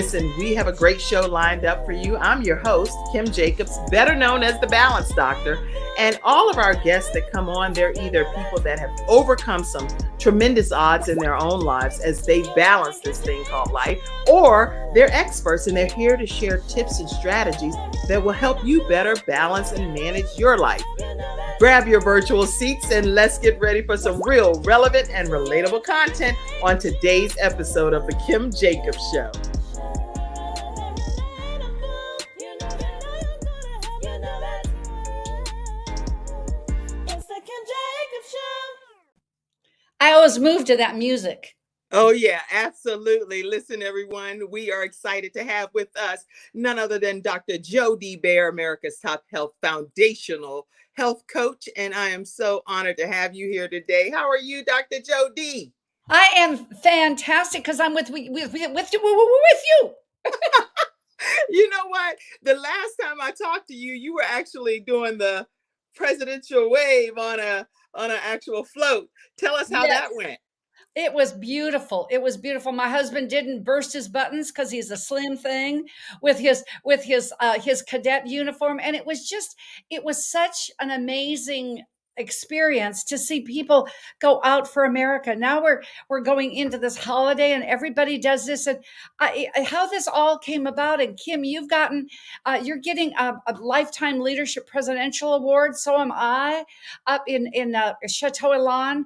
Listen, we have a great show lined up for you. I'm your host, Kim Jacobs, better known as the Balance Doctor. And all of our guests that come on, they're either people that have overcome some tremendous odds in their own lives as they balance this thing called life, or they're experts and they're here to share tips and strategies that will help you better balance and manage your life. Grab your virtual seats and let's get ready for some real relevant and relatable content on today's episode of The Kim Jacobs Show. I always move to that music. Oh, yeah, absolutely. Listen, everyone, we are excited to have with us none other than Dr. Jody Bear, America's top health foundational health coach. And I am so honored to have you here today. How are you, Dr. Jody? I am fantastic because I'm with you. You know what? The last time I talked to you, you were actually doing the presidential wave on an actual float. Tell us how that went. It was beautiful. It was beautiful. My husband didn't burst his buttons because he's a slim thing with his cadet uniform, and it was such an amazing experience to see people go out for America. Now we're going into this holiday, and everybody does this. And how this all came about. And Kim, you're getting a lifetime leadership presidential award. So am I, up in Chateau Elan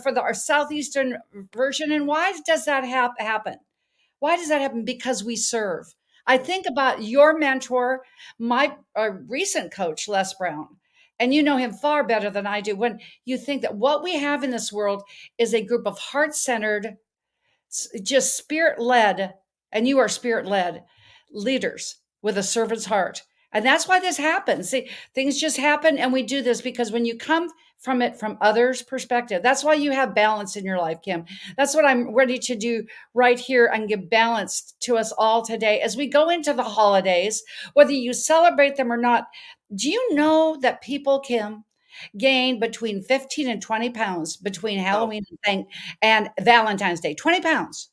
for our southeastern version. And why does that happen? Why does that happen? Because we serve. I think about your mentor, my recent coach, Les Brown, and you know him far better than I do. When you think that what we have in this world is a group of heart-centered, just spirit-led, and you are spirit-led leaders with a servant's heart. And that's why this happens. See, things just happen, and we do this because when you come from it from others' perspective, that's why you have balance in your life, Kim. That's what I'm ready to do right here and give balance to us all today as we go into the holidays, whether you celebrate them or not. Do you know that people, Kim, gain between 15 and 20 pounds between Halloween and Valentine's Day? 20 pounds.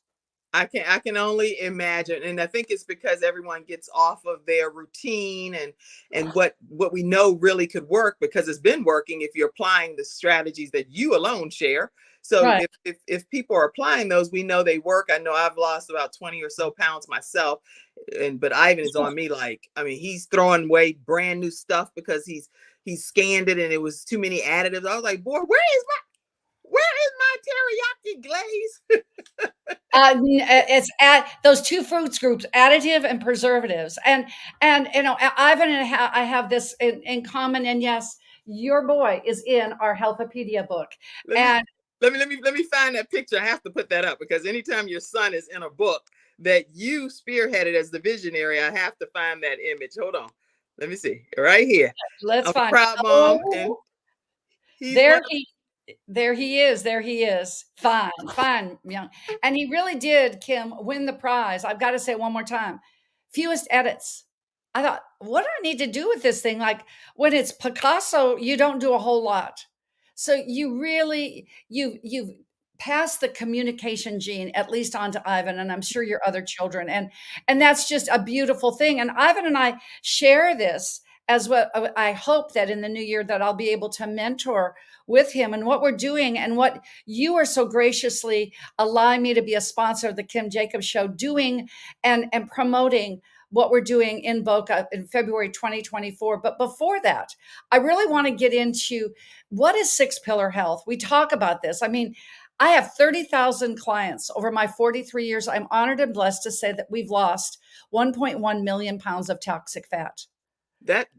I can only imagine. And I think it's because everyone gets off of their routine and what we know really could work, because it's been working if you're applying the strategies that you alone share. So Right. if people are applying those, we know they work. I know I've lost about 20 or so pounds myself. But Ivan is on me like, I mean, he's throwing away brand new stuff because he's scanned it and it was too many additives. I was like, boy, where is my teriyaki glaze? It's at those two fruits groups, additive and preservatives. And you know, Ivan and I have this in common. And yes, your boy is in our Healthopedia book. Let me find that picture. I have to put that up because anytime your son is in a book that you spearheaded as the visionary, I have to find that image. Hold on. Let me see. Right here. Let's find proud mom. And there he is. Fine, young. And he really did, Kim, win the prize. I've got to say one more time. Fewest edits. I thought, what do I need to do with this thing? Like when it's Picasso, you don't do a whole lot. So you really, you've passed the communication gene, at least onto Ivan, and I'm sure your other children. And that's just a beautiful thing. And Ivan and I share this as what I hope that in the new year that I'll be able to mentor with him and what we're doing and what you are so graciously allowing me to be a sponsor of the Kim Jacobs Show, doing and promoting what we're doing in Boca in February 2024. But before that, I really want to get into what is six pillar health. We talk about this. I mean, I have 30,000 clients over my 43 years. I'm honored and blessed to say that we've lost 1.1 million pounds of toxic fat.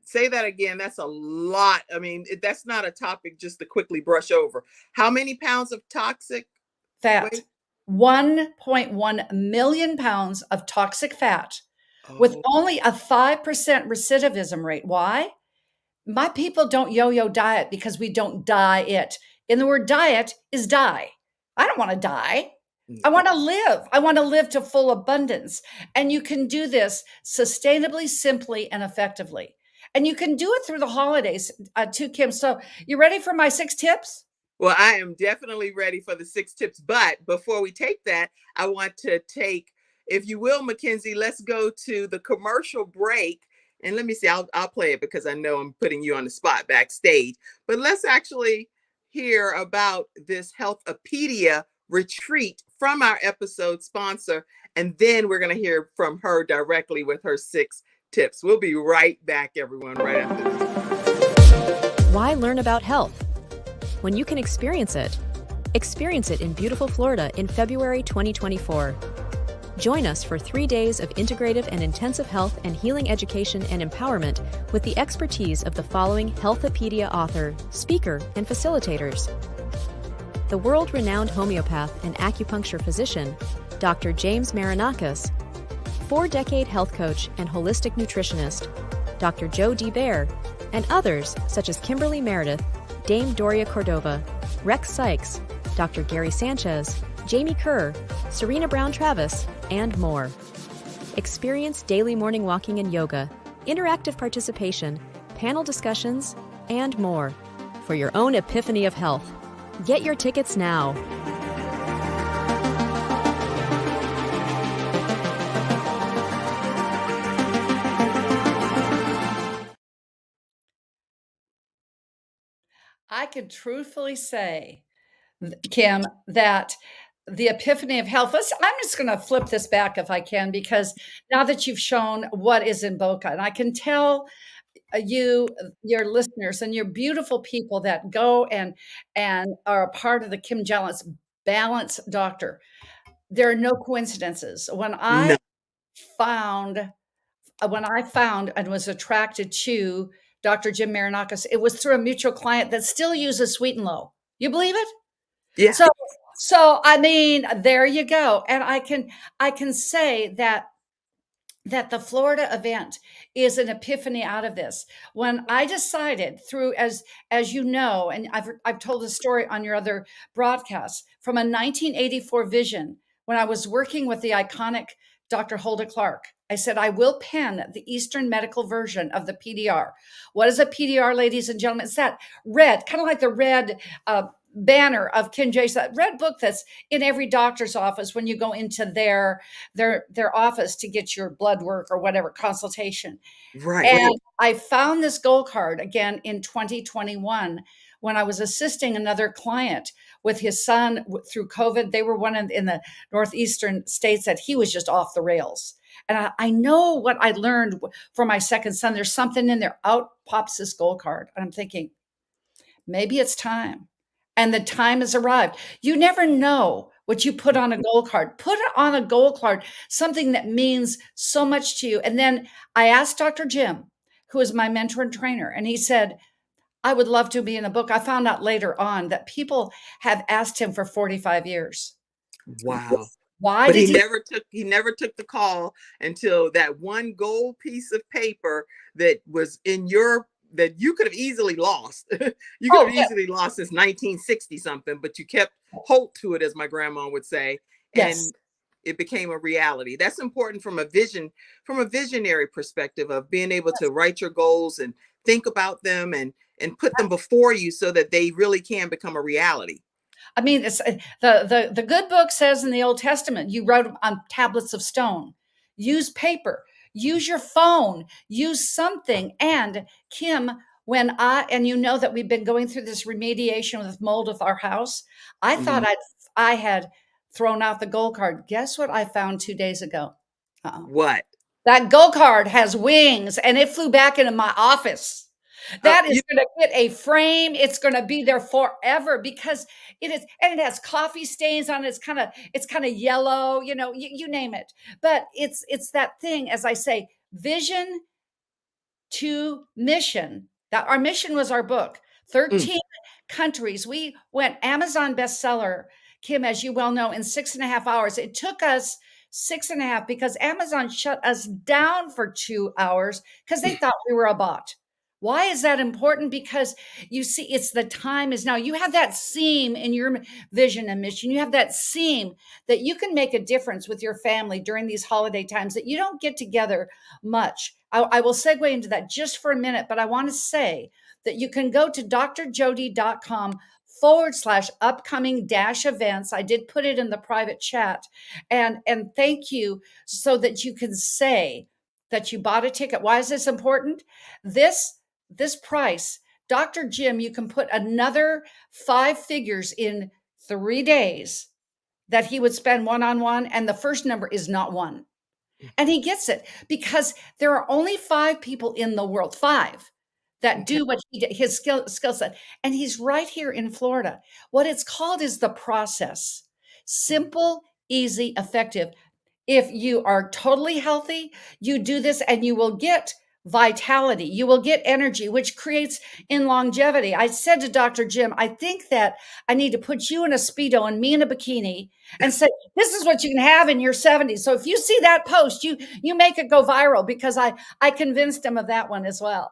Say that again. That's a lot. I mean, that's not a topic just to quickly brush over. How many pounds of toxic fat? 1.1 million pounds of toxic fat with only a 5% recidivism rate. Why? My people don't yo-yo diet because we don't diet. And the word diet is die. I don't want to die. I want to live. I want to live to full abundance. And you can do this sustainably, simply, and effectively. And you can do it through the holidays too, Kim. So you ready for my 6 tips? Well, I am definitely ready for the 6 tips. But before we take that, I want to take if you will, Mackenzie, let's go to the commercial break. And let me see, I'll play it because I know I'm putting you on the spot backstage. But let's actually hear about this Healthopedia retreat from our episode sponsor. And then we're going to hear from her directly with her 6 tips. We'll be right back, everyone, right after this. Why learn about health when you can experience it? Experience it in beautiful Florida in February 2024. Join us for 3 days of integrative and intensive health and healing education and empowerment with the expertise of the following Healthopedia author, speaker, and facilitators. The world-renowned homeopath and acupuncture physician, Dr. James Marinakis, 4-decade health coach and holistic nutritionist, Dr. Joe D. Bear, and others such as Kimberly Meredith, Dame Doria Cordova, Rex Sykes, Dr. Gary Sanchez, Jamie Kerr, Serena Brown-Travis, and more. Experience daily morning walking and yoga, interactive participation, panel discussions, and more for your own epiphany of health. Get your tickets now. I can truthfully say, Kim, that the epiphany of health. I'm just going to flip this back if I can, because now that you've shown what is in Boca, and I can tell you, your listeners, and your beautiful people that go and are a part of the Kim Jallis Balance Doctor. There are no coincidences. No. Found when I found and was attracted to Dr. Jim Marinakis, it was through a mutual client that still uses Sweet and Low. You believe it? Yeah. So I mean, there you go. And I can say that the Florida event is an epiphany out of this. When I decided through, as you know, and I've told the story on your other broadcasts, from a 1984 vision when I was working with the iconic Dr. Hulda Clark. I said, I will pen the Eastern medical version of the PDR. What is a PDR, ladies and gentlemen? It's that red, kind of like the red banner of Kim J. That red book that's in every doctor's office when you go into their office to get your blood work or whatever consultation. Right. And I found this gold card again in 2021 when I was assisting another client with his son through COVID. They were one in the northeastern states that he was just off the rails. And I know what I learned for my second son. There's something in there. Out pops this gold card. And I'm thinking, maybe it's time. And the time has arrived. You never know what you put on a gold card. Put it on a gold card, something that means so much to you. And then I asked Dr. Jim, who is my mentor and trainer, and he said, I would love to be in a book. I found out later on that people have asked him for 45 years. Wow. Why But did he never took the call until that one gold piece of paper that was in your that you could have easily lost. You could have easily lost since 1960 something, but you kept hold to it, as my grandma would say, and it became a reality. That's important from a visionary perspective of being able to write your goals and think about them and put them before you so that they really can become a reality. I mean, it's the good book says in the Old Testament, you wrote on tablets of stone. Use paper, use your phone, use something. And Kim, and you know that we've been going through this remediation with mold of our house. I thought I had thrown out the gold card. Guess what I found 2 days ago? What? That gold card has wings and it flew back into my office. That is going to get a frame. It's going to be there forever because it is, and it has coffee stains on it. It's kind of yellow, you name it. But it's that thing, as I say, vision to mission. That our mission was our book. 13 countries. We went Amazon bestseller, Kim, as you well know, in 6.5 hours. It took us 6.5 because Amazon shut us down for 2 hours because they thought we were a bot. Why is that important? Because you see, it's the time is now. You have that seam in your vision and mission. You have that seam that you can make a difference with your family during these holiday times that you don't get together much. I will segue into that just for a minute, but I want to say that you can go to drjody.com upcoming dash events. I did put it in the private chat. And thank you, so that you can say that you bought a ticket. Why is this important? This price, Dr. Jim, you can put another 5 figures in 3 days that he would spend one-on-one, and the first number is not one. And he gets it because there are only 5 people in the world, 5, that Okay. do what he did, his skill set. And he's right here in Florida. What it's called is the process. Simple, easy, effective. If you are totally healthy, you do this and you will get vitality. You will get energy, which creates in longevity. I said to Dr. Jim, I think that I need to put you in a Speedo and me in a bikini and say, this is what you can have in your 70s. So if you see that post, you make it go viral, because I convinced him of that one as well.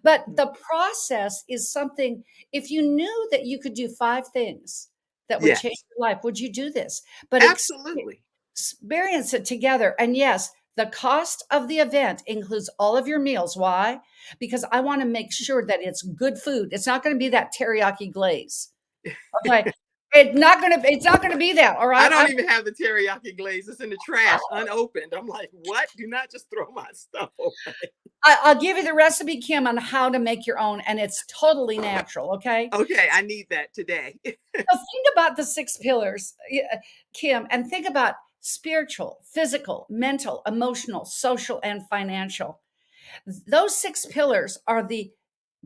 But the process is something, if you knew that you could do 5 things that would change Yes, your life, would you do this? But absolutely. experience it together. And yes, the cost of the event includes all of your meals. Why? Because I want to make sure that it's good food. It's not going to be that teriyaki glaze. Okay. It's not going to be that. All I right. don't even have the teriyaki glaze. It's in the trash, unopened. I'm like, what? Do not just throw my stuff away. I'll give you the recipe, Kim, on how to make your own, and it's totally natural. Okay. Okay, I need that today. So think about the 6 pillars, Kim, and think about spiritual, physical, mental, emotional, social, and financial. Those 6 pillars are the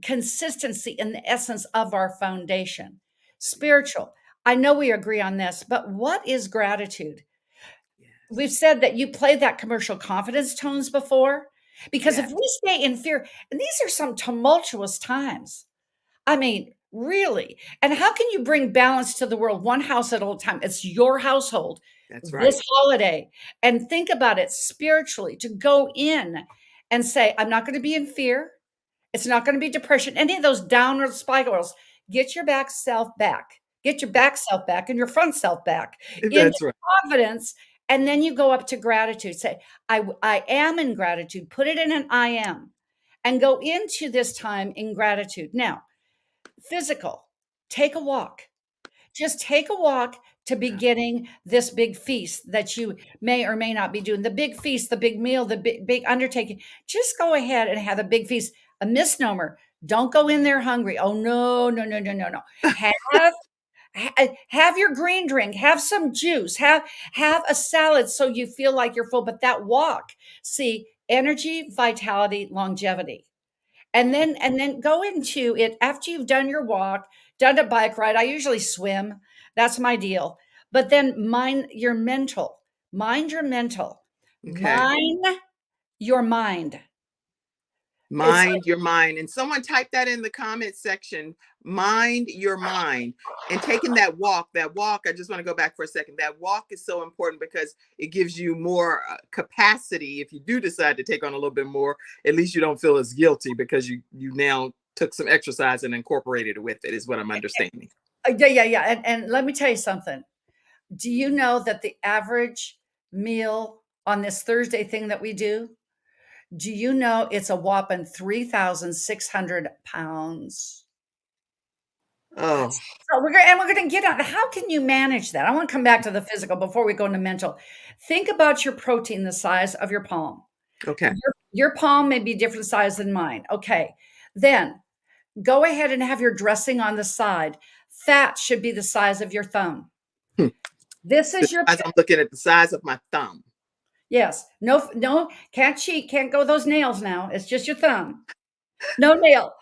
consistency and the essence of our foundation. Spiritual. I know we agree on this, but what is gratitude? We've Yes. said that you played that commercial confidence tones before, because if Yes. we stay in fear, and these are some tumultuous times. I mean, really. And how can you bring balance to the world one house at a time? It's your household That's right. this holiday. And think about it spiritually, to go in and say, I'm not going to be in fear. It's not going to be depression, any of those downward spirals. Get your back self back. Get your back self back and your front self back in That's right. confidence. And then you go up to gratitude. Say, I am in gratitude. Put it in an I am, and go into this time in gratitude. Now, physical, take a walk. Just take a walk to beginning this big feast that you may or may not be doing. The big feast, the big meal, the big undertaking. Just go ahead and have a big feast. A misnomer. Don't go in there hungry. Oh no, no, no, no, no, no. Have your green drink, have some juice, have a salad so you feel like you're full. But that walk, see, energy, vitality, longevity. And then go into it after you've done your walk, done a bike ride. I usually swim. That's my deal. But then mind your mental. Mind your mental. Okay. Mind your mind. It's Mind your mind. And someone type that in the comment section. Mind your mind. And taking that walk, I just want to go back for a second. That walk is so important because it gives you more capacity. If you do decide to take on a little bit more, at least you don't feel as guilty because you now took some exercise and incorporated it with it, is what I'm understanding. yeah, yeah, yeah. And let me tell you something. Do you know that the average meal on this Thursday thing that we do you know it's a whopping 3,600 pounds? Oh, So we're gonna get on how can you manage that? I want to come back to the physical before we go into mental. Think about your protein, the size of your palm. okay. Your palm may be different size than mine. Okay. Then go ahead and have your dressing on the side. Fat should be the size of your thumb. Hmm. This is your As I'm looking at the size of my thumb. yes. No, no, can't cheat, can't go those nails now. It's just your thumb. No nail.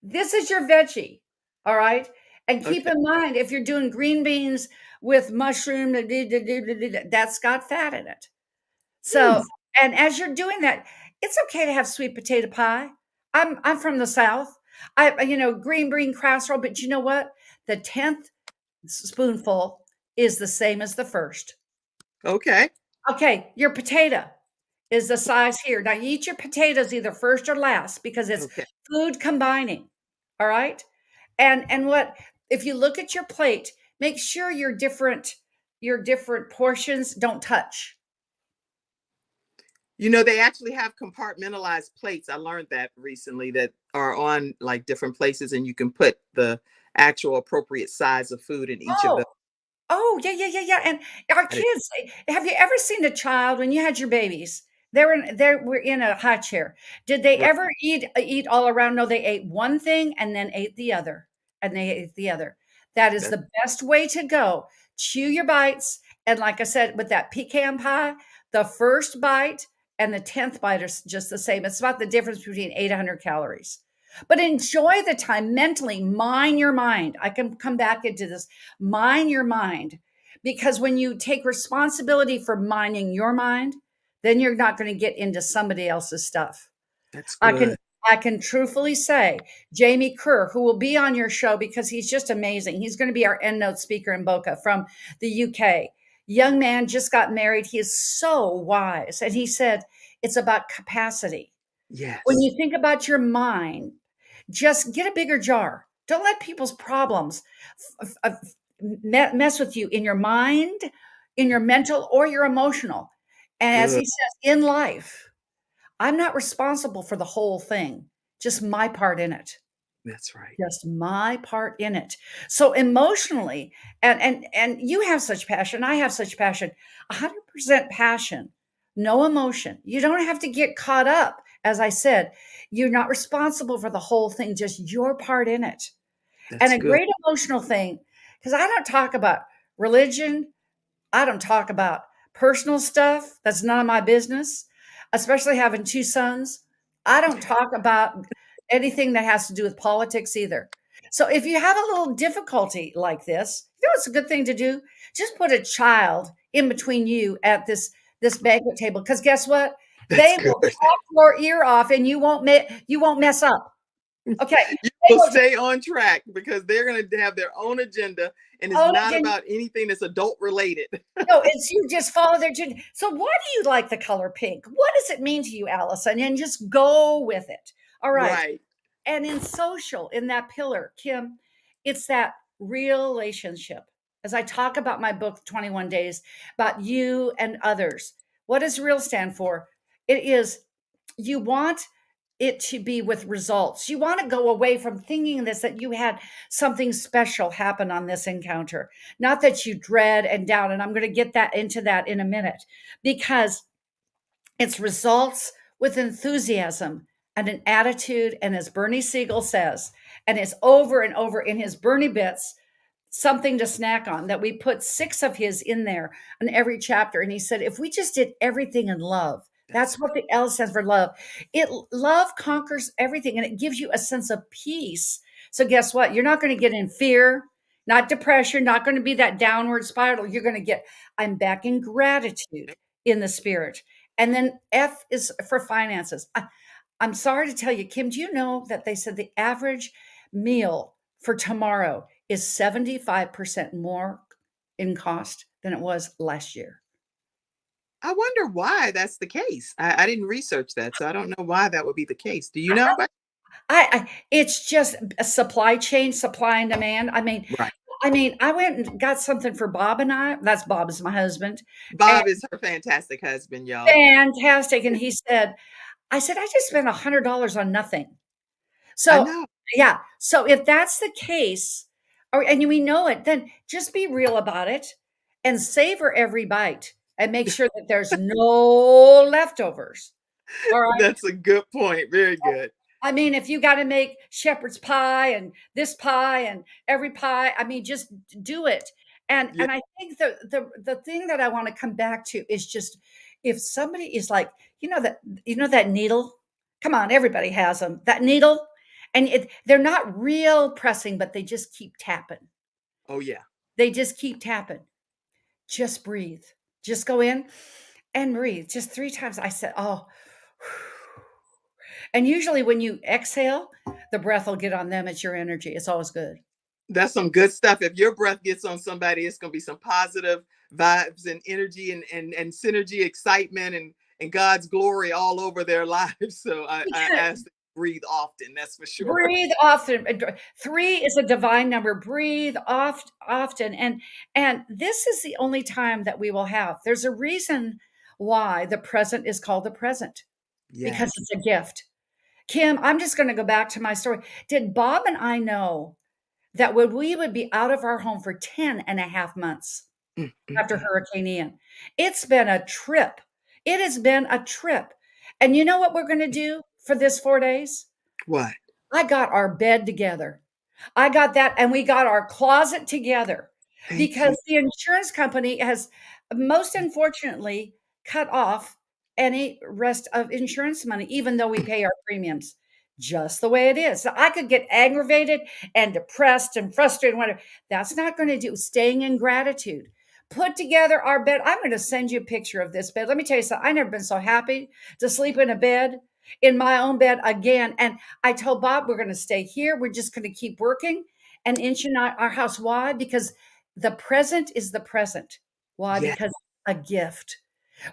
This is your veggie. All right. And keep Okay. in mind, if you're doing green beans with mushroom, that's got fat in it. So, Hmm. and as you're doing that, it's okay to have sweet potato pie. I'm from the South. Green bean casserole, but you know what? The 10th spoonful is the same as the first. Okay. Okay, your potato is the size here. Now you eat your potatoes either first or last because it's Okay. food combining. All right. And what if you look at your plate, make sure your different portions don't touch. They actually have compartmentalized plates. I learned that recently, that are on like different places, and you can put the actual appropriate size of food in each of Oh, them. oh, yeah, yeah, yeah, yeah, and our I did- kids, have you ever seen a child when you had your babies? They were in a high chair. Did they Right. ever eat all around? No, they ate one thing and then ate the other, and they ate the other. That is That, the best way to go. Chew your bites, and like I said, with that pecan pie, the first bite and the 10th bite are just the same. It's about the difference between 800 calories. But enjoy the time mentally, mine your mind. I can come back into this. Mine your mind. Because when you take responsibility for mining your mind, then you're not going to get into somebody else's stuff. that's I can good. I can truthfully say Jamie Kerr, who will be on your show because he's just amazing. He's going to be our EndNote speaker in Boca from the UK. Young man just got married. He is so wise. And he said it's about capacity. When Yes. you think about your mind, just get a bigger jar. Don't let people's problems mess with you in your mind, in your mental, or your emotional. And as Good. he says, in life, I'm not responsible for the whole thing, just my part in it. That's right. Just my part in it. So emotionally, and you have such passion, I have such passion, 100% passion, no emotion. You don't have to get caught up. As I said, you're not responsible for the whole thing, just your part in it. And That's a good. great emotional thing, because I don't talk about religion, I don't talk about personal stuff. That's none of my business, especially having two sons. I don't talk about anything that has to do with politics either. So if you have a little difficulty like this, you know what's a good thing to do? Just put a child in between you at this banquet table, because guess what? That's They good. will talk your ear off and you won't mess up. Okay. You They will will stay on track because they're going to have their own agenda, and it's own not it. about anything that's adult related. No, it's you just follow their journey. So why do you like the color pink? What does it mean to you, Allison? And just go with it. All right. Right. And in social, in that pillar, Kim, it's that relationship. As I talk about my book, 21 Days, about you and others, what does real stand for? It is you want it to be with results. You want to go away from thinking this, that you had something special happen on this encounter, not that you dread and doubt. And I'm going to get that into that in a minute, because it's results with enthusiasm and an attitude. And as Bernie Siegel says, and it's over and over in his Bernie bits, something to snack on, that we put 6 of his in there in every chapter. And he said, if we just did everything in love, That's that's what the L stands for, love. Love conquers everything, and it gives you a sense of peace. So guess what? You're not going to get in fear, not depression, not going to be that downward spiral. You're going to get, I'm back in gratitude in the spirit. And then F is for finances. I'm sorry to tell you, Kim, do you know that they said the average meal for tomorrow is 75% more in cost than it was last year? I wonder why that's the case. I didn't research that, so I don't know why that would be the case. Do you know? It's just a supply chain, supply and demand. Right. I went and got something for Bob and I. That's Bob is my husband. And Bob is her fantastic husband, y'all. fantastic. And he said, I said, I just spent $100 on nothing. I So, know. yeah. So if that's the case, or and we know it, then just be real about it and savor every bite and make sure that there's no leftovers. All right. That's a good point. Very good. I mean, if you got to make shepherd's pie and this pie and every pie, I mean, just do it. And Yeah. and I think the thing that I want to come back to is just, if somebody is like, that needle. Come on, everybody has them. That needle, and they're not real pressing, but they just keep tapping. Oh yeah. They just keep tapping. Just breathe. Just go in and breathe. Just 3 times. I said, oh. And usually when you exhale, the breath will get on them. It's your energy. It's always good. That's some good stuff. If your breath gets on somebody, it's gonna be some positive vibes and energy and synergy, excitement and God's glory all over their lives. So I ask them to breathe often, that's for sure. Breathe often. 3 is a divine number. Breathe often. And this is the only time that we will have. There's a reason why the present is called the present, because Yes. it's a gift. Kim, I'm just going to go back to my story. Did Bob and I know that when we would be out of our home for 10 and a half months Mm, mm, after mm. Hurricane Ian? It's been a trip. It has been a trip. And you know what we're going to do for this 4 days? What? I got our bed together. I got that, and we got our closet together Thank because you. the insurance company has most unfortunately cut off any rest of insurance money, even though we pay our premiums just the way it is. So I could get aggravated and depressed and frustrated, and whatever. That's not going to do. Staying in gratitude. Put together our bed. I'm going to send you a picture of this bed. Let me tell you something. I've never been so happy to sleep in a bed, in my own bed again. And I told Bob, we're going to stay here. We're just going to keep working and inching our house. Why? Because the present is the present. Why? Yes. Because a gift.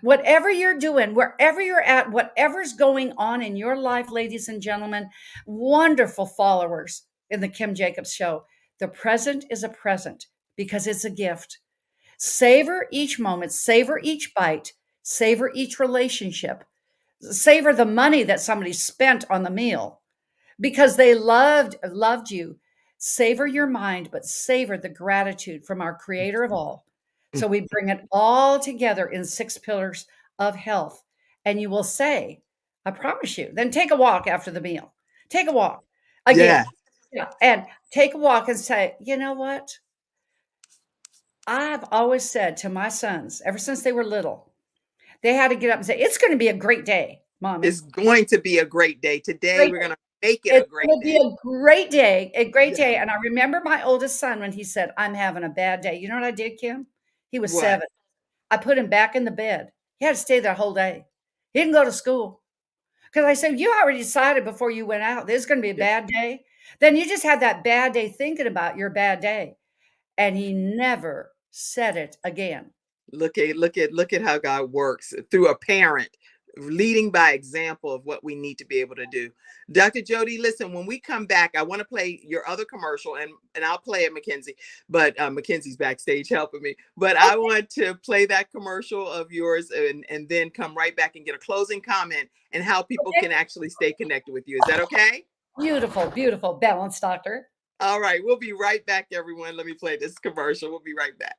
Whatever you're doing, wherever you're at, whatever's going on in your life, ladies and gentlemen, wonderful followers in the Kim Jacobs Show, the present is a present because it's a gift. Savor each moment, savor each bite, savor each relationship, savor the money that somebody spent on the meal because they loved you. Savor your mind, but savor the gratitude from our creator of all. Mm. So we bring it all together in 6 pillars of health. And you will say, I promise you, then take a walk after the meal. Take a walk again. Yeah. Yeah. And take a walk and say, you know what? I've always said to my sons, ever since they were little, they had to get up and say, it's going to be a great day, It's mommy. going to be a great day. Today, Great we're day. going to make it a It's great gonna be day. a great day, a great Yeah. day, and I remember my oldest son when he said, "I'm having a bad day." You know what I did, Kim? He was What? 7. I put him back in the bed. He had to stay there whole day. He didn't go to school because I said, "You already decided before you went out, this is gonna be a Yeah. bad day." Then you just had that bad day thinking about your bad day, and he never said it again. Look at how God works through a parent leading by example of what we need to be able to do. Dr. Jody, listen, when we come back, I want to play your other commercial and I'll play it, Mackenzie, but Mackenzie's backstage helping me. But I Okay, want to play that commercial of yours and then come right back and get a closing comment and how people okay. can actually stay connected with you. Is that okay? Beautiful, beautiful, balanced doctor. All right, we'll be right back, everyone. Let me play this commercial. We'll be right back.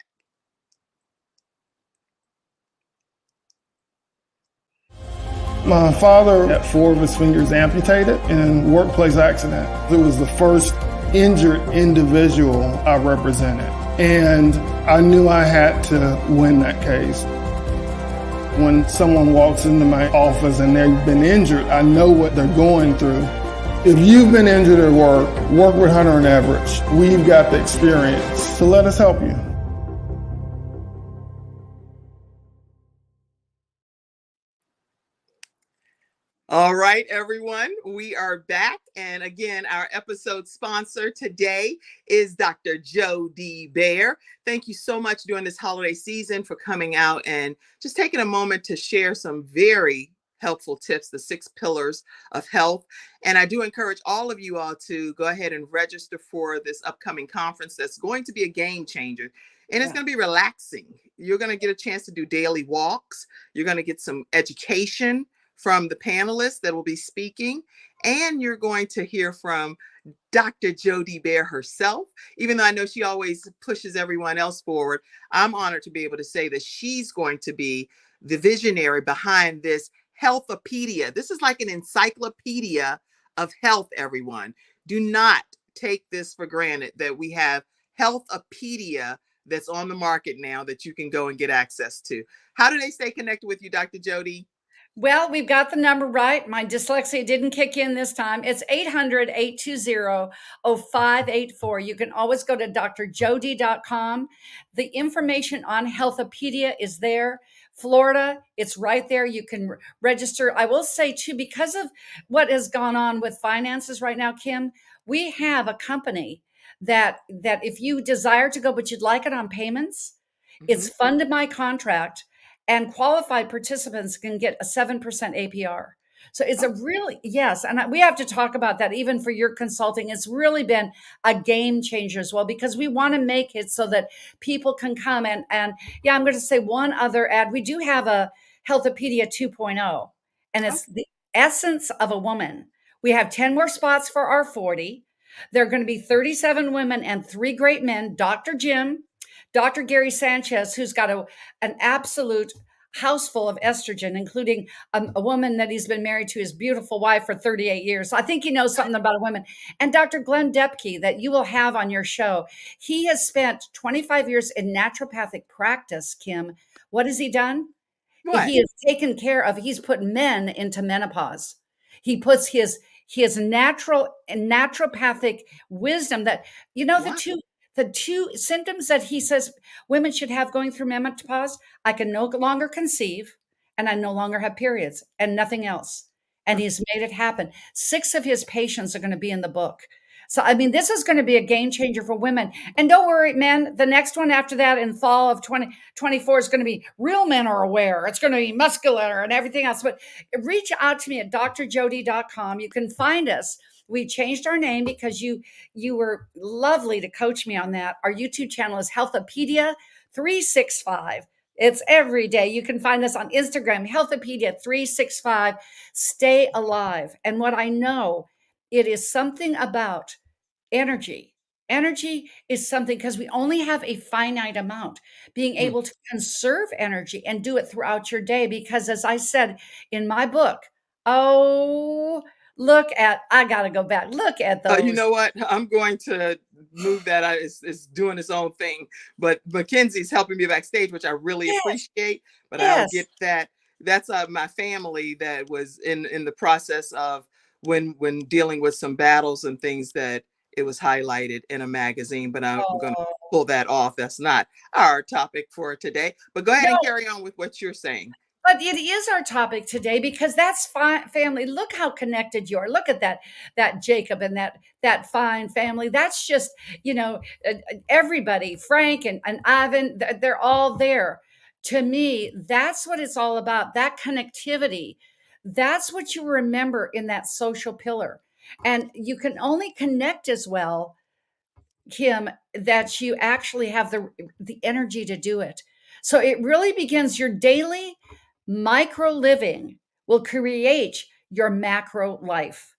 My father had 4 of his fingers amputated in a workplace accident. It was the first injured individual I represented, and I knew I had to win that case. When someone walks into my office and they've been injured, I know what they're going through. If you've been injured at work, work with Hunter and Everett. We've got the experience, so let us help you. All right, everyone, we are back. And again, our episode sponsor today is Dr. Jody Bear. Thank you so much during this holiday season for coming out and just taking a moment to share some very helpful tips, the 6 pillars of health. And I do encourage all of you all to go ahead and register for this upcoming conference that's going to be a game changer. And it's Yeah. going to be relaxing. You're going to get a chance to do daily walks. You're going to get some education from the panelists that will be speaking, and you're going to hear from Dr. Jody Bear herself. Even though I know she always pushes everyone else forward, I'm honored to be able to say that she's going to be the visionary behind this Healthopedia. This is like an encyclopedia of health, everyone. Do not take this for granted that we have Healthopedia that's on the market now that you can go and get access to. How do they stay connected with you, Dr. Jody? Well, we've got the number right. My dyslexia didn't kick in this time. It's 800-820-0584. You can always go to drjody.com. The information on Healthopedia is there. Florida, it's right there. You can register. I will say too, because of what has gone on with finances right now, Kim, we have a company that if you desire to go, but you'd like it on payments, Mhm. it's funded by contract, and qualified participants can get a 7% APR. So it's a really, yes. And we have to talk about that even for your consulting. It's really been a game changer as well, because we want to make it so that people can come and yeah, I'm going to say one other ad. We do have a Healthopedia 2.0, and Oh, it's the essence of a woman. We have 10 more spots for our 40. There are going to be 37 women and 3 great men, Dr. Jim, Dr. Gary Sanchez, who's got an absolute house full of estrogen, including a woman that he's been married to his beautiful wife for 38 years. So I think he knows something about a woman. And Dr. Glenn Depke, that you will have on your show. He has spent 25 years in naturopathic practice, Kim. What has he done? what? He has taken care of, he's put men into menopause. He puts his natural and naturopathic wisdom that, Wow. the two symptoms that he says women should have going through menopause: I can no longer conceive, and I no longer have periods, and nothing else. And he's made it happen. 6 of his patients are going to be in the book. So, I mean, this is going to be a game changer for women. And don't worry, men, the next one after that in fall of 2024 is going to be Real Men Are Aware. It's going to be muscular and everything else. But reach out to me at drjody.com. You can find us. We changed our name because you were lovely to coach me on that. Our YouTube channel is Healthopedia 365. It's every day. You can find us on Instagram, Healthopedia 365. Stay alive. And what I know, it is something about energy. Energy is something, because we only have a finite amount, being Mm. able to conserve energy and do it throughout your day. Because as I said in my book, oh, I got to go back. Look at You those. know what? I'm going to move that out. It's doing its own thing. But Mackenzie's helping me backstage, which I really Yes, appreciate. But I'll yes. get that. That's my family that was in the process of when dealing with some battles and things that it was highlighted in a magazine. But I'm going to Oh, pull that off. That's not our topic for today. But go ahead and no. carry on with what you're saying. But it is our topic today because that's family. Look how connected you are. Look at that Jacob and that fine family. That's just, everybody, Frank and Ivan, they're all there. To me, that's what it's all about. That connectivity. That's what you remember in that social pillar. And you can only connect as well, Kim, that you actually have the energy to do it. So it really begins your daily micro living will create your macro life.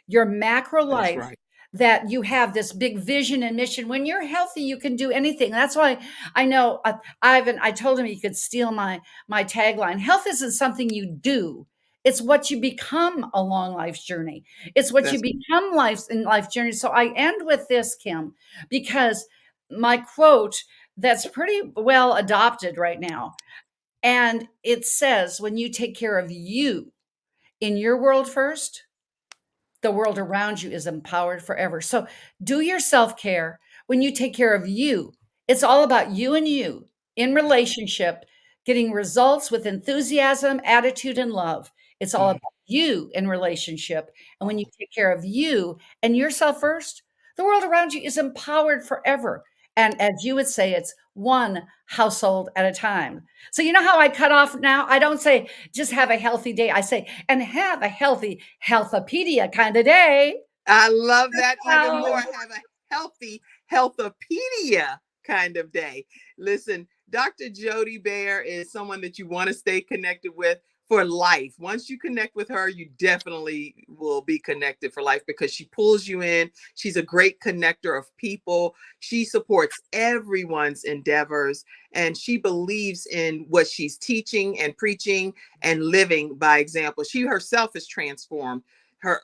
Your macro That's life, right. that you have this big vision and mission. When you're healthy, you can do anything. That's why I know Ivan. I told him he could steal my tagline. Health isn't something you do; it's what you become along life's journey. It's what you That's become in life's journey. So I end with this, Kim, because my quote that's pretty well adopted right now. And it says, when you take care of you in your world first, the world around you is empowered forever. So do your self care. When you take care of you, it's all about you and you in relationship, getting results with enthusiasm, attitude, and love. It's all mm. about you in relationship. And when you take care of you and yourself first, the world around you is empowered forever. And as you would say, it's one household at a time. So, you know how I cut off now? I don't say just have a healthy day. I say, and have a healthy healthopedia kind of day. I love that even more. Oh, Have a healthy healthopedia kind of day. Listen, Dr. Jody Bear is someone that you want to stay connected with for life. Once you connect with her, you definitely will be connected for life because she pulls you in. She's a great connector of people. She supports everyone's endeavors and she believes in what she's teaching and preaching and living by example. She herself is transformed her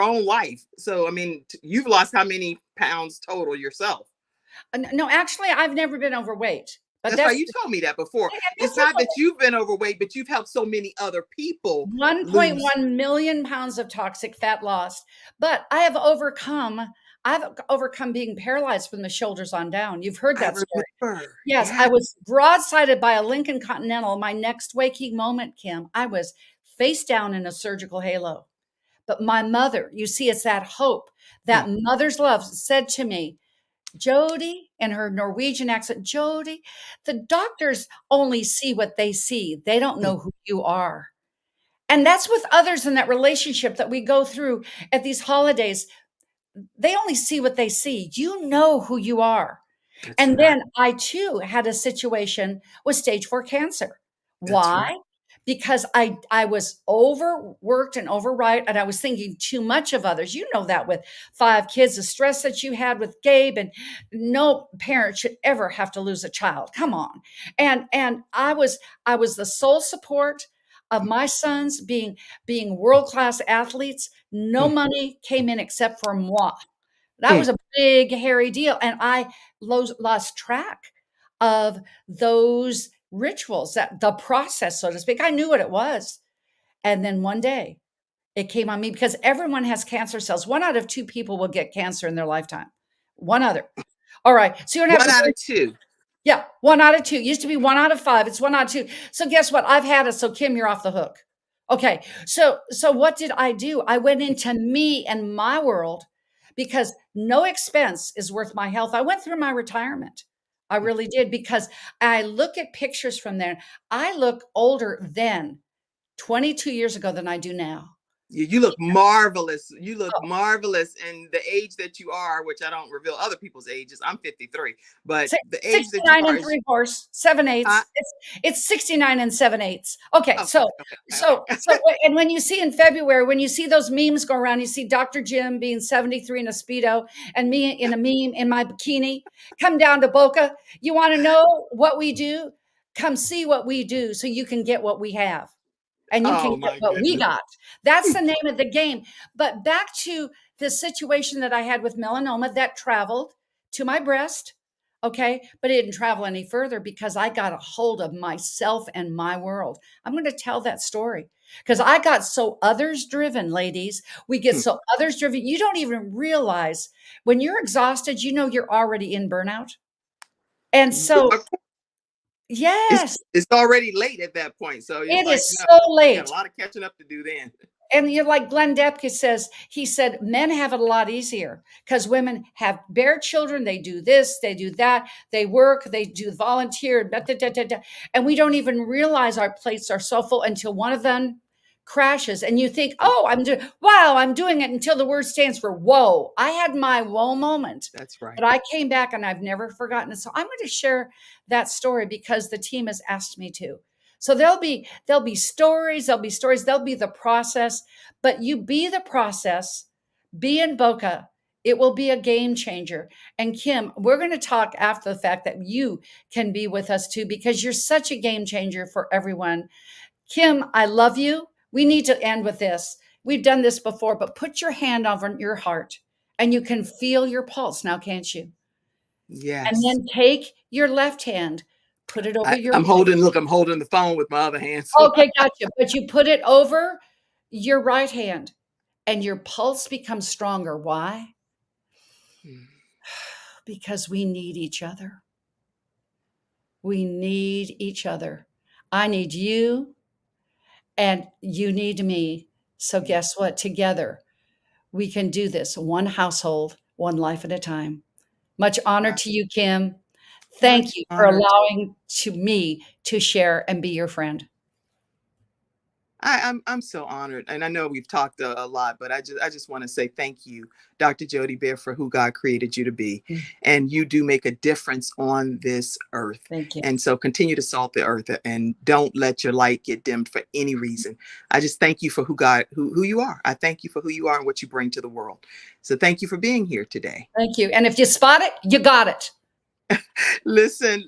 own life. So I mean, you've lost how many pounds total yourself? no, actually, I've never been overweight, but That's right. that's You told me that before. and It's that's not okay. that you've been overweight, but you've helped so many other people lose. 1.1 million pounds of toxic fat lost. But I've overcome being paralyzed from the shoulders on down. You've heard I that story. remember. Yes, Yeah. I was broadsided by a Lincoln Continental. My next waking moment, Kim, I was face down in a surgical halo. But my mother, you see, it's that hope, Mm, that mother's love said to me, Jody, in her Norwegian accent, Jody, the doctors only see what they see. They don't mm. know who you are. And that's with others in that relationship that we go through at these holidays. They only see what they see. You know who you are. That's And right. then I too had a situation with stage 4 cancer. That's right. Why? because I was overworked and overwrought, and I was thinking too much of others. You know that with 5 kids, the stress that you had with Gabe, and no parent should ever have to lose a child. Come on. And I was the sole support of my sons being world-class athletes. No money came in except for moi. That was a big, hairy deal. And I lost track of those rituals, that the process, so to speak. I knew what it was. And then one day it came on me because everyone has cancer cells. 1 out of 2 people will get cancer in their lifetime. One other. All right. So you don't have One to out worry. of two. Yeah, 1 out of 2. Used to be 1 out of 5. It's 1 out of 2. So guess what? I've had it. So Kim, you're off the hook. Okay. So what did I do? I went into me and my world because no expense is worth my health. I went through my retirement. I really did, because I look at pictures from there. I look older then, 22 years ago, than I do now. You look marvelous. You look Oh, marvelous. And the age that you are, which I don't reveal other people's ages. I'm 53, but the age that you 69 are and is 3/4, 7/8. uh, It's 69 and 7/8. Okay, okay, so okay, okay. and when you see in February, when you see those memes go around, you see Dr. Jim being 73 in a Speedo and me in a meme in my bikini. Come down to Boca. You want to know what we do? Come see what we do so you can get what we have. And you can Oh get my what we goodness. got. That's the name of the game. But back to the situation that I had with melanoma that traveled to my breast. Okay. But it didn't travel any further because I got a hold of myself and my world. I'm going to tell that story because I got so others driven, ladies. We get so others driven. You don't even realize when you're exhausted, you're already in burnout. And so, yes, It's already late at that point. So it's it like, is no, so you got late. a lot of catching up to do then. And you're like Glenn Depke says, he said, men have it a lot easier because women have bear children. They do this, they do that, they work, they do volunteer, da, da, da, da, da. And we don't even realize our plates are so full until one of them crashes. And you think, oh, I'm doing it, until the word stands for whoa. I had my whoa moment, That's right. but I came back and I've never forgotten it. So I'm going to share that story because the team has asked me to. So there'll be stories, there'll be the process, but you be the process, be in Boca. It will be a game changer. And Kim, we're going to talk after the fact that you can be with us too, because you're such a game changer for everyone. Kim, I love you. We need to end with this. We've done this before, but put your hand over your heart and you can feel your pulse now, can't you? And Yes. then take your left hand, put it over your I'm holding the phone with my other hand. So Okay, gotcha. But you put it over your right hand and your pulse becomes stronger. Why? Because we need each other. We need each other. I need you and you need me. So guess what? Together we can do this, one household, one life at a time. Much honor to you, Kim. Thank much you for honored. allowing me to share and be your friend. I'm so honored, and I know we've talked a lot, but I just want to say thank you, Dr. Jody Bear, for who God created you to be, and you do make a difference on this earth. Thank you. And so continue to salt the earth, and don't let your light get dimmed for any reason. I just thank you for who you are. I thank you for who you are and what you bring to the world. So thank you for being here today. Thank you. And if you spot it, you got it. Listen,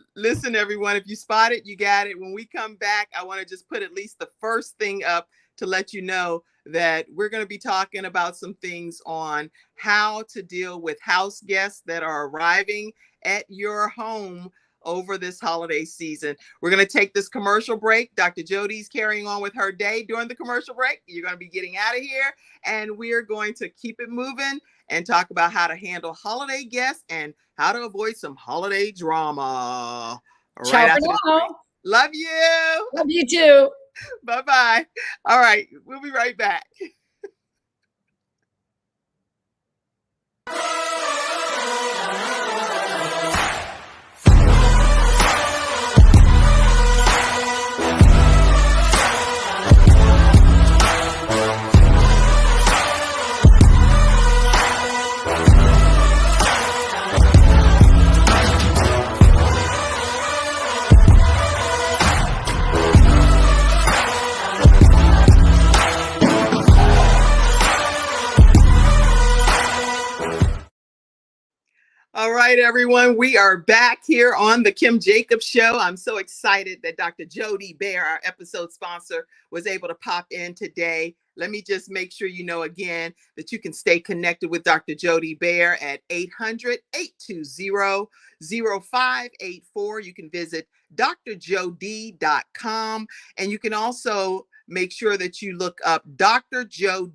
everyone. If you spot it, you got it. When we come back, I want to just put at least the first thing up to let you know that we're going to be talking about some things on how to deal with house guests that are arriving at your home over this holiday season. We're going to take this commercial break. Dr. Jody's carrying on with her day during the commercial break. You're going to be getting out of here, and we're going to keep it moving and talk about how to handle holiday guests and how to avoid some holiday drama. Ciao Right for after this break. now. Love you. Love you too. Bye-bye. All right. We'll be right back. All right, everyone. We are back here on the Kim Jacobs Show. I'm so excited that Dr. Jody Bear, our episode sponsor, was able to pop in today. Let me just make sure you know again that you can stay connected with Dr. Jody Bear at 800-820-0584. You can visit drjod.com, and you can also make sure that you look up drjod.com/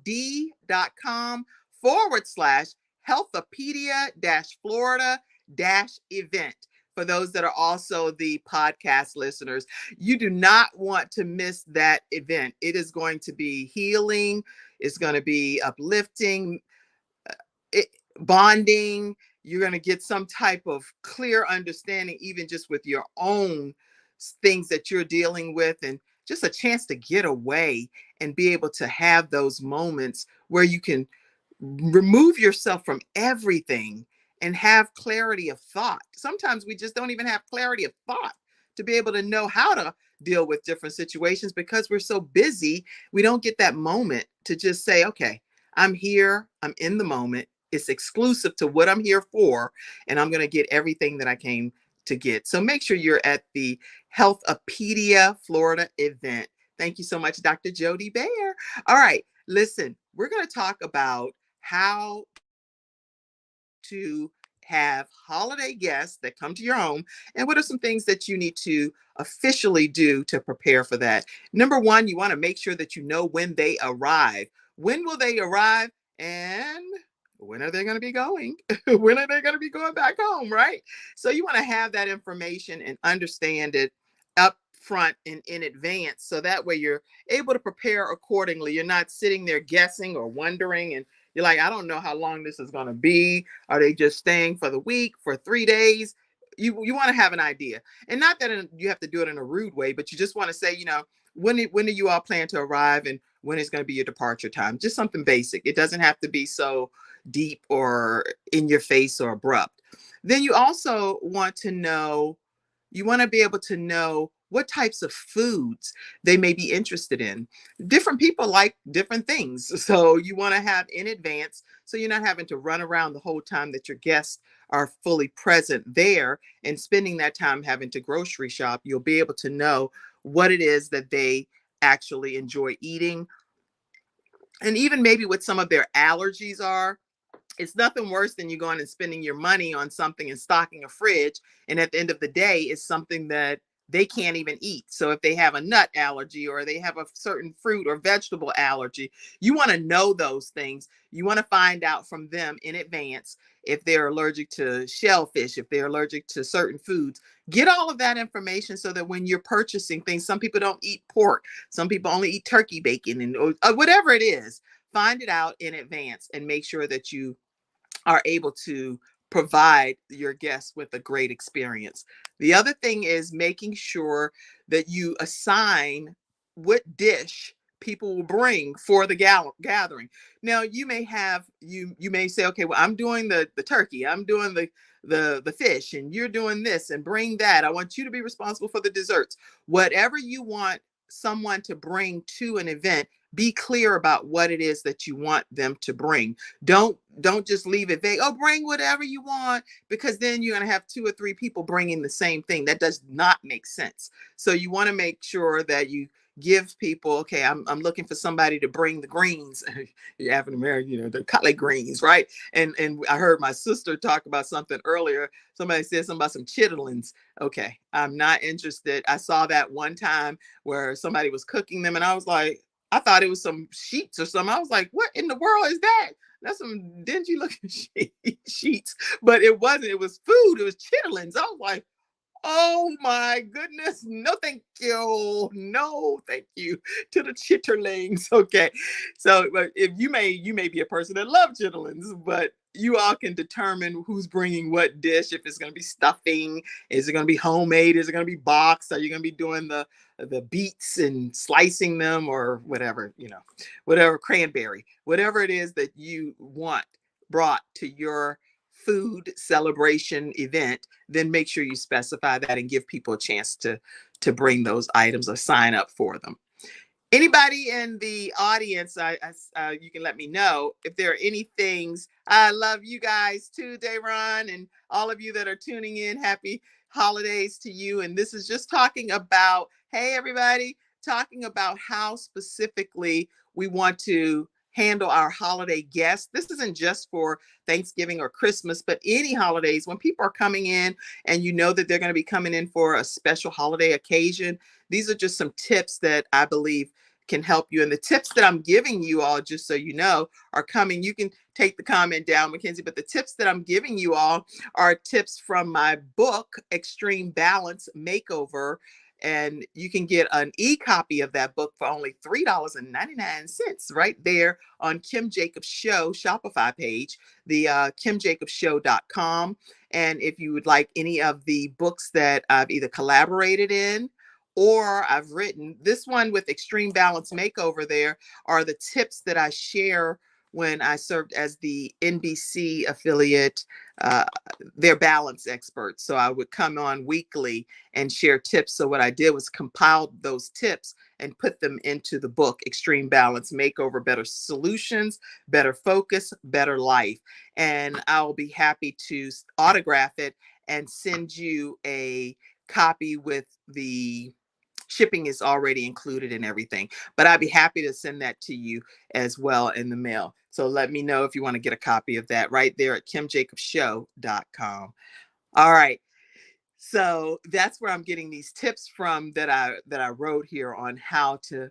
Healthopedia-Florida-event. For those that are also the podcast listeners, you do not want to miss that event. It is going to be healing. It's going to be uplifting, it, bonding. You're going to get some type of clear understanding, even just with your own things that you're dealing with, and just a chance to get away and be able to have those moments where you can remove yourself from everything and have clarity of thought. Sometimes we just don't even have clarity of thought to be able to know how to deal with different situations because we're so busy. We don't get that moment to just say, okay, I'm here, I'm in the moment. It's exclusive to what I'm here for, and I'm going to get everything that I came to get. So make sure you're at the Healthopedia Florida event. Thank you so much, Dr. Jody Bear. All right, listen, we're going to talk about how to have holiday guests that come to your home, and what are some things that you need to officially do to prepare for that. Number one, you want to make sure that you know when they arrive. When will they arrive, and when are they going to be going? When are they going to be going back home, right? So you want to have that information and understand it up front and in advance, so that way you're able to prepare accordingly. You're not sitting there guessing or wondering, and you're like, I don't know how long this is going to be. Are they just staying for the week, for 3 days? You want to have an idea, and not that you have to do it in a rude way, but you just want to say, when do you all plan to arrive, and when is going to be your departure time? Just something basic. It doesn't have to be so deep or in your face or abrupt. Then you also want to know, you want to be able to know what types of foods they may be interested in. Different people like different things. So you want to have in advance, so you're not having to run around the whole time that your guests are fully present there and spending that time having to grocery shop. You'll be able to know what it is that they actually enjoy eating. And even maybe what some of their allergies are. It's nothing worse than you going and spending your money on something and stocking a fridge, and at the end of the day it's something that they can't even eat. So if they have a nut allergy, or they have a certain fruit or vegetable allergy, you want to know those things. You want to find out from them in advance if they're allergic to shellfish, if they're allergic to certain foods. Get all of that information so that when you're purchasing things, some people don't eat pork, some people only eat turkey bacon, and or whatever it is, find it out in advance and make sure that you are able to provide your guests with a great experience. The other thing is making sure that you assign what dish people will bring for the gathering. Now you may have, you may say, okay, well, I'm doing the turkey, I'm doing the fish, and you're doing this, and bring that. I want you to be responsible for the desserts. Whatever you want someone to bring to an event, be clear about what it is that you want them to bring. Don't just leave it vague. Oh, bring whatever you want, because then you're going to have 2 or 3 people bringing the same thing. That does not make sense. So you want to make sure that you give people, okay, I'm looking for somebody to bring the greens. You're African American, the collard greens, right? And I heard my sister talk about something earlier. Somebody said something about some chitlins. Okay, I'm not interested. I saw that one time where somebody was cooking them, and I was like, I thought it was some sheets or something. I was like, what in the world is that? That's some dingy looking sheets. But it wasn't. It was food. It was chitlins. I was like, oh my goodness. No, thank you. No, thank you to the chitterlings. Okay. So but if you may be a person that loves chitlins, but you all can determine who's bringing what dish. If it's going to be stuffing, is it going to be homemade? Is it going to be boxed? Are you going to be doing the beets and slicing them, or whatever, whatever, cranberry, whatever it is that you want brought to your food celebration event, then make sure you specify that and give people a chance to bring those items or sign up for them. Anybody in the audience, you can let me know if there are any things. I love you guys too, Dayron, and all of you that are tuning in. Happy holidays to you. And this is just talking about, hey, everybody, talking about how specifically we want to handle our holiday guests. This isn't just for Thanksgiving or Christmas, but any holidays when people are coming in and you know that they're going to be coming in for a special holiday occasion. These are just some tips that I believe can help you. And the tips that I'm giving you all, just so you know, are coming. You can take the comment down, Mackenzie, but the tips that I'm giving you all are tips from my book, Extreme Balance Makeover. And you can get an e-copy of that book for only $3.99 right there on Kim Jacobs Show Shopify page, the kimjacobsshow.com. And if you would like any of the books that I've either collaborated in or I've written, this one with Extreme Balance Makeover, there are the tips that I share when I served as the NBC affiliate, their balance expert. So I would come on weekly and share tips. So what I did was compile those tips and put them into the book, Extreme Balance Makeover, Better Solutions, Better Focus, Better Life. And I'll be happy to autograph it and send you a copy with the shipping is already included in everything, but I'd be happy to send that to you as well in the mail. So let me know if you want to get a copy of that right there at kimjacobsshow.com. All right. So that's where I'm getting these tips from that I wrote here on how to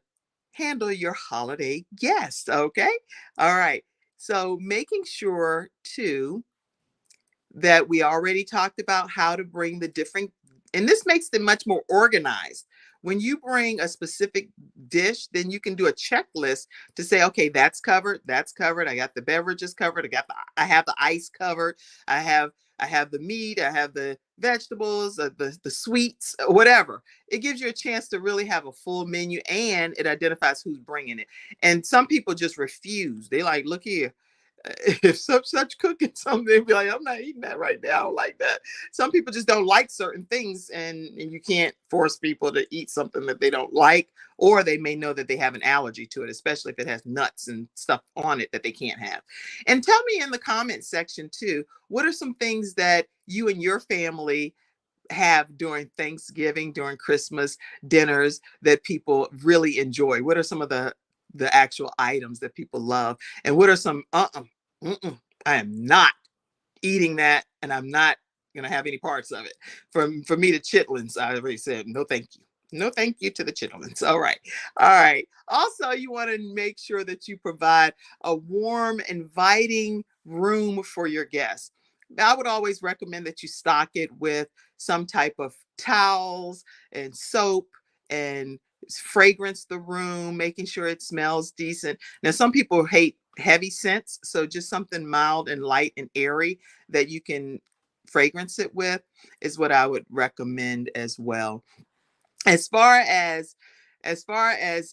handle your holiday guests. Okay. All right. So making sure too that we already talked about how to bring the different, and this makes them much more organized. When you bring a specific dish, then you can do a checklist to say, okay, that's covered, that's covered. I got the beverages covered. I have the ice covered. I have the meat. I have the vegetables, the sweets, whatever. It gives you a chance to really have a full menu, and it identifies who's bringing it. And some people just refuse. They like, look here, if such cooking something, they'd be like, I'm not eating that right now. I don't like that. Some people just don't like certain things, and you can't force people to eat something that they don't like, or they may know that they have an allergy to it, especially if it has nuts and stuff on it that they can't have. And tell me in the comment section too, what are some things that you and your family have during Thanksgiving, during Christmas dinners that people really enjoy? What are some of the actual items that people love? And what are some, I am not eating that, and I'm not going to have any parts of it. For me, the chitlins, I already said, no, thank you. No, thank you to the chitlins. All right. All right. Also, you want to make sure that you provide a warm, inviting room for your guests. I would always recommend that you stock it with some type of towels and soap and fragrance the room, making sure it smells decent. Now, some people hate heavy scents, so just something mild and light and airy that you can fragrance it with is what I would recommend as well. As far as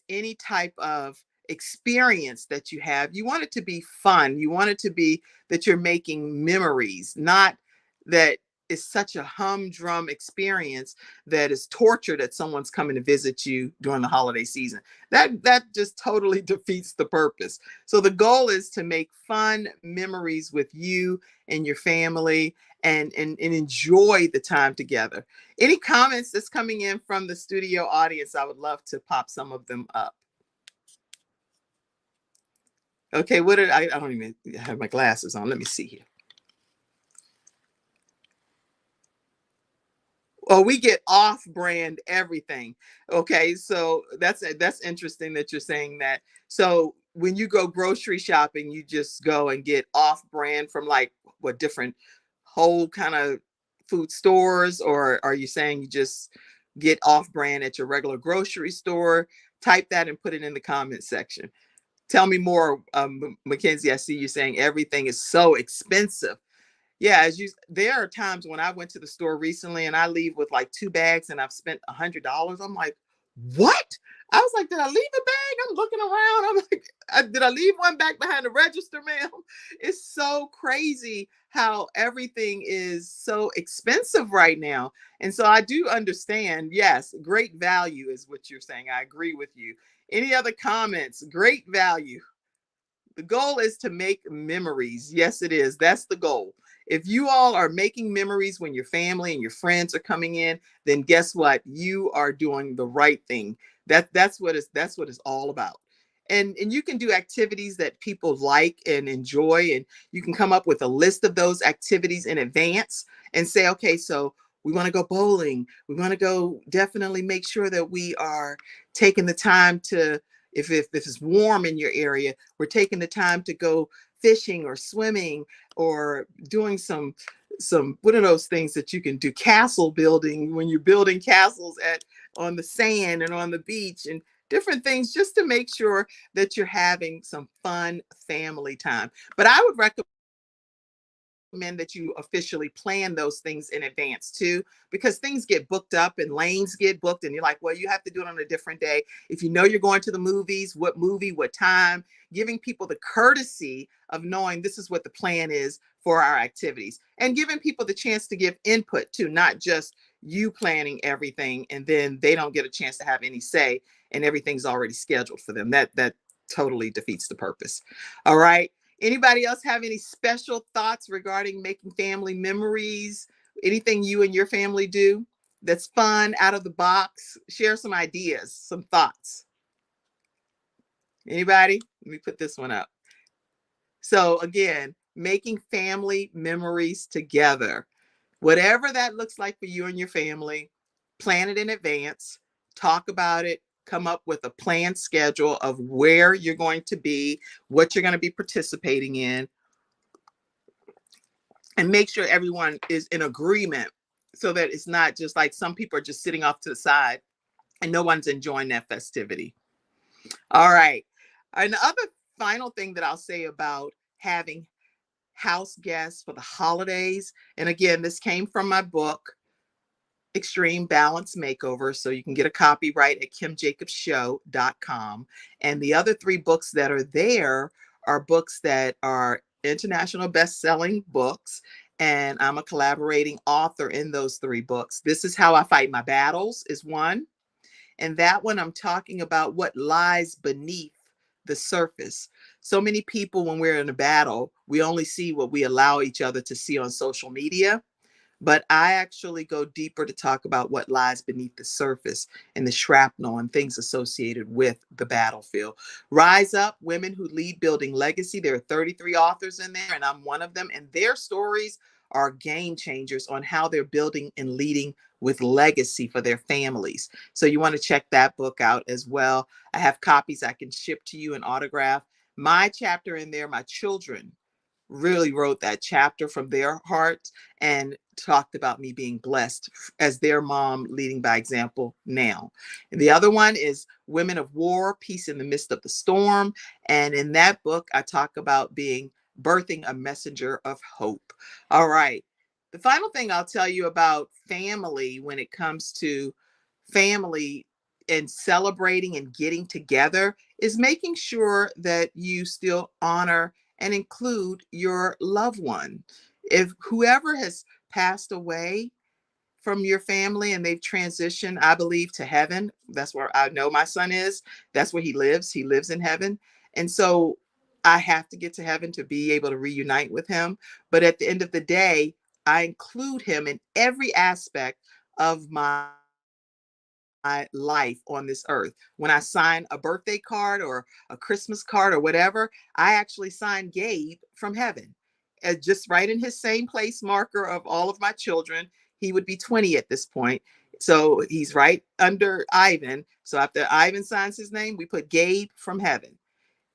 any type of experience that you have, you want it to be fun. You want it to be that you're making memories, not that it's such a humdrum experience that is torture that someone's coming to visit you during the holiday season. That just totally defeats the purpose. So the goal is to make fun memories with you and your family, and enjoy the time together. Any comments that's coming in from the studio audience? I would love to pop some of them up. Okay, what did I don't even have my glasses on. Let me see here. Oh, we get off-brand everything. Okay, so that's interesting that you're saying that. So when you go grocery shopping, you just go and get off-brand from like what different whole kind of food stores, or are you saying you just get off-brand at your regular grocery store? Type that and put it in the comment section. Tell me more, Mackenzie. I see you saying everything is so expensive. Yeah, there are times when I went to the store recently and I leave with like 2 bags and I've spent $100. I'm like, what? I was like, did I leave a bag? I'm looking around. I'm like, did I leave one back behind the register, ma'am? It's so crazy how everything is so expensive right now. And so I do understand. Yes, great value is what you're saying. I agree with you. Any other comments? Great value. The goal is to make memories. Yes, it is. That's the goal. If you all are making memories when your family and your friends are coming in, then guess what? You are doing the right thing. That's what it's all about. And you can do activities that people like and enjoy, and you can come up with a list of those activities in advance and say, okay, so we want to go bowling. We want to go, definitely make sure that we are taking the time to, if it's warm in your area, we're taking the time to go fishing or swimming or doing some what are those things that you can do, castle building, when you're building castles at on the sand and on the beach, and different things, just to make sure that you're having some fun family time. But I would recommend that you officially plan those things in advance too, because things get booked up and lanes get booked, and you're like, well, you have to do it on a different day. If you know you're going to the movies, what movie, what time, giving people the courtesy of knowing this is what the plan is for our activities, and giving people the chance to give input too, not just you planning everything and then they don't get a chance to have any say and everything's already scheduled for them. That totally defeats the purpose. All right. Anybody else have any special thoughts regarding making family memories? Anything you and your family do that's fun, out of the box? Share some ideas, some thoughts. Anybody? Let me put this one up. So again, making family memories together. Whatever that looks like for you and your family, plan it in advance, talk about it, come up with a planned schedule of where you're going to be, what you're going to be participating in, and make sure everyone is in agreement so that it's not just like some people are just sitting off to the side and no one's enjoying that festivity. All right. And the other final thing that I'll say about having house guests for the holidays, and again, this came from my book, Extreme Balance Makeover. So you can get a copy right at kimjacobsshow.com. And the other 3 books that are there are books that are international best-selling books. And I'm a collaborating author in those 3 books. This Is How I Fight My Battles is one. And that one, I'm talking about what lies beneath the surface. So many people, when we're in a battle, we only see what we allow each other to see on social media. But I actually go deeper to talk about what lies beneath the surface and the shrapnel and things associated with the battlefield. Rise Up, Women Who Lead Building Legacy. There are 33 authors in there, and I'm one of them. And their stories are game changers on how they're building and leading with legacy for their families. So you want to check that book out as well. I have copies I can ship to you and autograph. My chapter in there, my children really wrote that chapter from their heart and talked about me being blessed as their mom, leading by example now. And the other one is Women of War, Peace in the Midst of the Storm. And in that book, I talk about birthing a messenger of hope. All right. The final thing I'll tell you about family, when it comes to family and celebrating and getting together, is making sure that you still honor and include your loved one. If whoever has passed away from your family and they've transitioned, I believe, to heaven, that's where I know my son is. That's where he lives. He lives in heaven. And so I have to get to heaven to be able to reunite with him. But at the end of the day, I include him in every aspect of my life on this earth. When I sign a birthday card or a Christmas card or whatever, I actually sign Gabe from heaven. Just right in his same place marker of all of my children. He would be 20 at this point. So he's right under Ivan. So after Ivan signs his name, we put Gabe from heaven.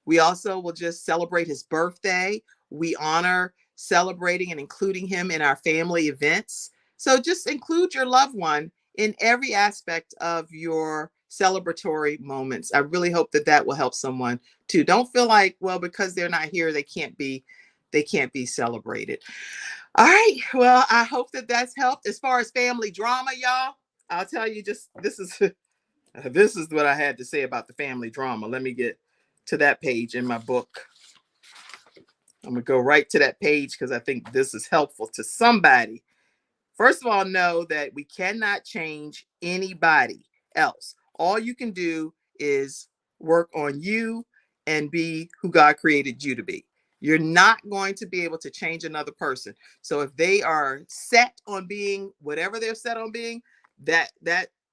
We also will just celebrate his birthday. We honor celebrating and including him in our family events. So just include your loved one in every aspect of your celebratory moments. I really hope that that will help someone too. Don't feel like, well, because they're not here, they can't be celebrated. All right. Well, I hope that that's helped. As far as family drama, y'all, I'll tell you, just this is this is what I had to say about the family drama. Let me get to that page in my book. I'm going to go right to that page because I think this is helpful to somebody. First of all, know that we cannot change anybody else. All you can do is work on you and be who God created you to be. You're not going to be able to change another person. So if they are set on being whatever they're set on being, that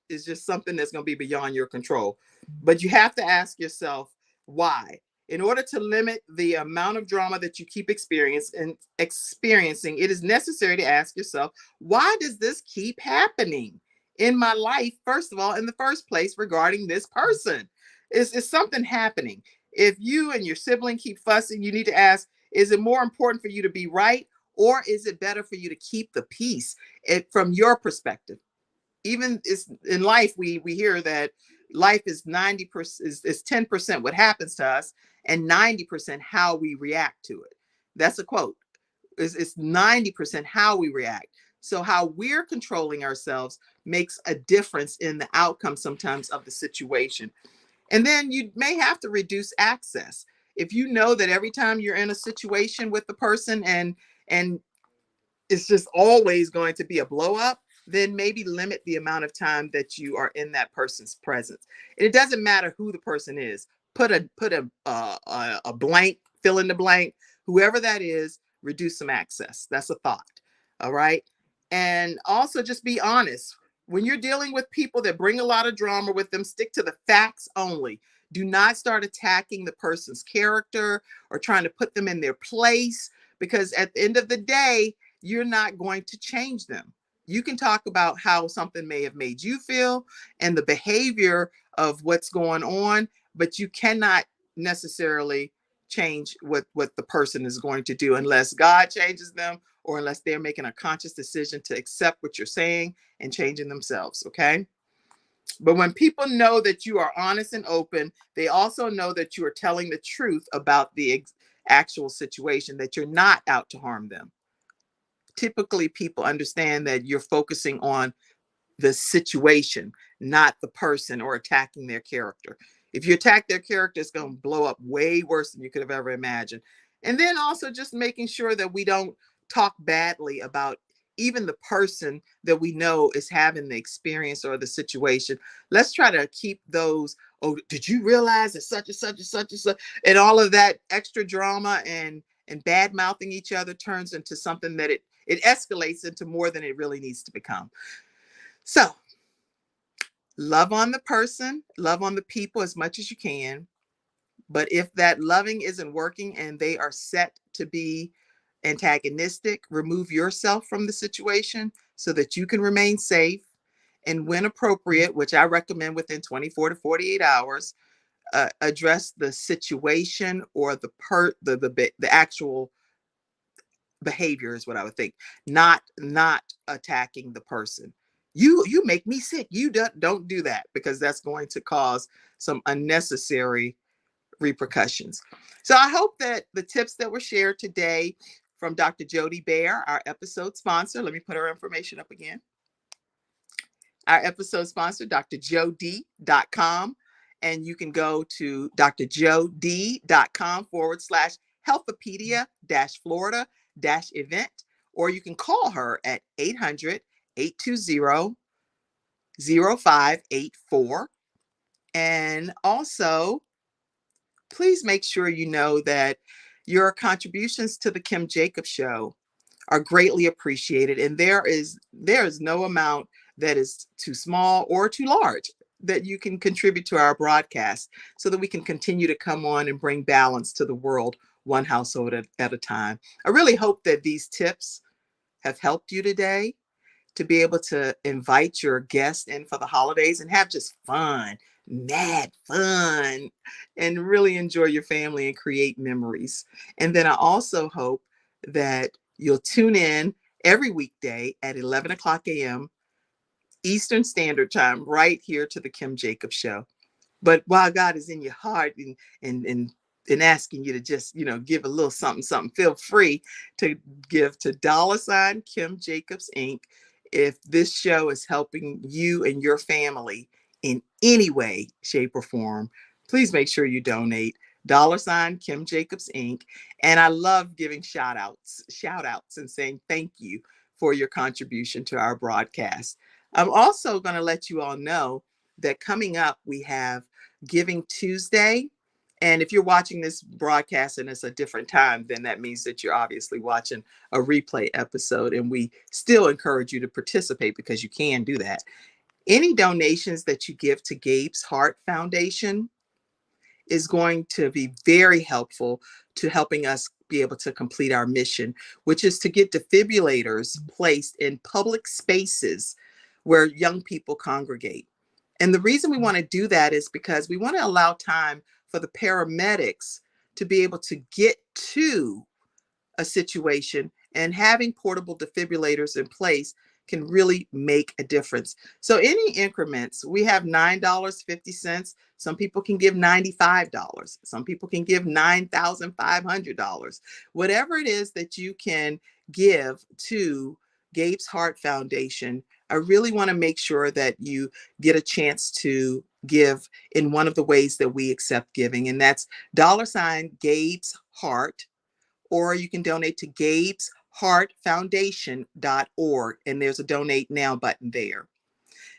is just something that's going to be beyond your control. But you have to ask yourself why. In order to limit the amount of drama that you keep experiencing, it is necessary to ask yourself, why does this keep happening in my life? First of all, in the first place, regarding this person, is something happening? If you and your sibling keep fussing, you need to ask, is it more important for you to be right, or is it better for you to keep the peace from your perspective? Even in life, we hear that life is 90% is 10% what happens to us and 90% how we react to it. That's a quote. It's 90% how we react. So how we're controlling ourselves makes a difference in the outcome sometimes of the situation. And then you may have to reduce access. If you know that every time you're in a situation with the person and it's just always going to be a blow up, then maybe limit the amount of time that you are in that person's presence. And it doesn't matter who the person is. Put a blank, fill in the blank, whoever that is, reduce some access. That's a thought. All right. And also just be honest. When you're dealing with people that bring a lot of drama with them, stick to the facts only. Do not start attacking the person's character or trying to put them in their place, because at the end of the day, you're not going to change them. You can talk about how something may have made you feel and the behavior of what's going on, but you cannot necessarily change what the person is going to do unless God changes them or unless they're making a conscious decision to accept what you're saying and changing themselves. Okay. But when people know that you are honest and open, they also know that you are telling the truth about the actual situation, that you're not out to harm them. Typically, people understand that you're focusing on the situation, not the person, or attacking their character. If you attack their character, it's going to blow up way worse than you could have ever imagined. And then also just making sure that we don't talk badly about even the person that we know is having the experience or the situation. Let's try to keep those, oh, did you realize that such and such and such and such, and all of that extra drama and bad mouthing each other turns into something that it escalates into more than it really needs to become. So love on the person, love on the people as much as you can. But if that loving isn't working and they are set to be antagonistic, remove yourself from the situation so that you can remain safe. And when appropriate, which I recommend within 24 to 48 hours, address the situation or the actual behavior is what I would think, not attacking the person. You make me sick. You don't do that, because that's going to cause some unnecessary repercussions. So I hope that the tips that were shared today from Dr. Jody Bear, our episode sponsor, let me put her information up again. Our episode sponsor, drjod.com. And you can go to drjod.com/Healthopedia-Florida-event, or you can call her at 800-820-0584. And also, please make sure you know that your contributions to the Kim Jacobs Show are greatly appreciated. And there is no amount that is too small or too large that you can contribute to our broadcast so that we can continue to come on and bring balance to the world, one household at a time. I really hope that these tips have helped you today to be able to invite your guests in for the holidays and have just fun, mad fun, and really enjoy your family and create memories. And then I also hope that you'll tune in every weekday at 11 o'clock a.m. Eastern Standard Time, right here to the Kim Jacobs Show. But while God is in your heart and asking you to just, give a little something, feel free to give to $Kim Jacobs Inc. If this show is helping you and your family in any way, shape, or form. Please make sure you donate. $Kim Jacobs Inc. And I love giving shout outs and saying thank you for your contribution to our broadcast. I'm also going to let you all know that coming up, we have Giving Tuesday. And if you're watching this broadcast and it's a different time, then that means that you're obviously watching a replay episode. And we still encourage you to participate because you can do that. Any donations that you give to Gabe's Heart Foundation is going to be very helpful to helping us be able to complete our mission, which is to get defibrillators placed in public spaces where young people congregate. And the reason we want to do that is because we want to allow time for the paramedics to be able to get to a situation, and having portable defibrillators in place can really make a difference. So any increments, we have $9.50. Some people can give $95. Some people can give $9,500. Whatever it is that you can give to Gabe's Heart Foundation, I really want to make sure that you get a chance to give in one of the ways that we accept giving, and that's $ Gabe's Heart, or you can donate to gabesheartfoundation.org, and there's a donate now button there.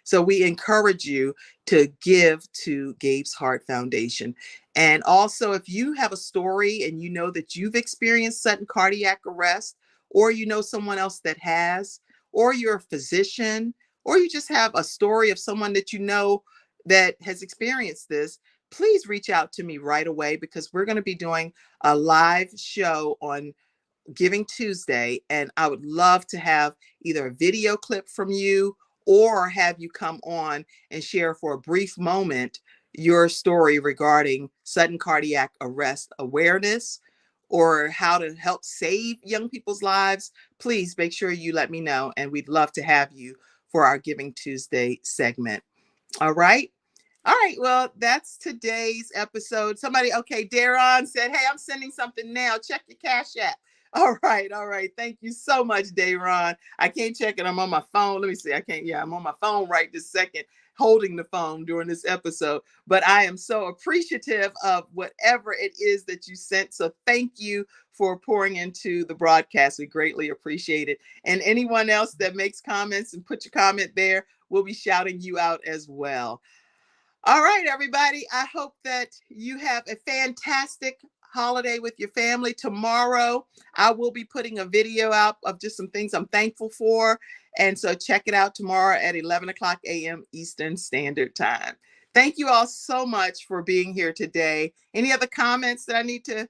So we encourage you to give to Gabe's Heart Foundation. And also, if you have a story and you know that you've experienced sudden cardiac arrest, or you know someone else that has, or you're a physician, or you just have a story of someone that you know that has experienced this, please reach out to me right away, because we're going to be doing a live show on Giving Tuesday, and I would love to have either a video clip from you or have you come on and share for a brief moment your story regarding sudden cardiac arrest awareness or how to help save young people's lives. Please make sure you let me know, and we'd love to have you for our Giving Tuesday segment. All right. All right, well, that's today's episode. Somebody, okay, Daron said, hey, I'm sending something now. Check your Cash App. All right. Thank you so much, Daron. I can't check it. I'm on my phone. Let me see. I'm on my phone right this second, holding the phone during this episode. But I am so appreciative of whatever it is that you sent. So thank you for pouring into the broadcast. We greatly appreciate it. And anyone else that makes comments and put your comment there, we'll be shouting you out as well. All right, everybody. I hope that you have a fantastic holiday with your family. Tomorrow, I will be putting a video out of just some things I'm thankful for. And so check it out tomorrow at 11 o'clock a.m. Eastern Standard Time. Thank you all so much for being here today. Any other comments that I need to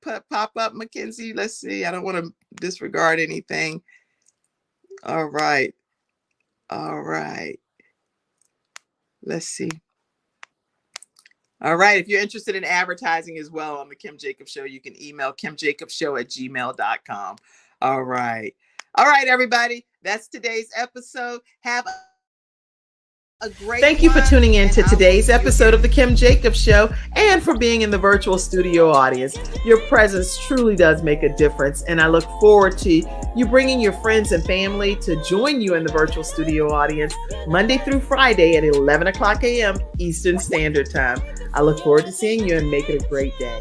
pop up, Mackenzie? Let's see. I don't want to disregard anything. All right. Let's see. All right. If you're interested in advertising as well on the Kim Jacobs Show, you can email kimjacobsshow@gmail.com. All right, everybody. That's today's episode. Have a great Thank you for tuning in to today's episode of the Kim Jacobs Show and for being in the virtual studio audience. Your presence truly does make a difference, and I look forward to you bringing your friends and family to join you in the virtual studio audience Monday through Friday at 11 o'clock a.m. Eastern Standard Time. I look forward to seeing you and make it a great day.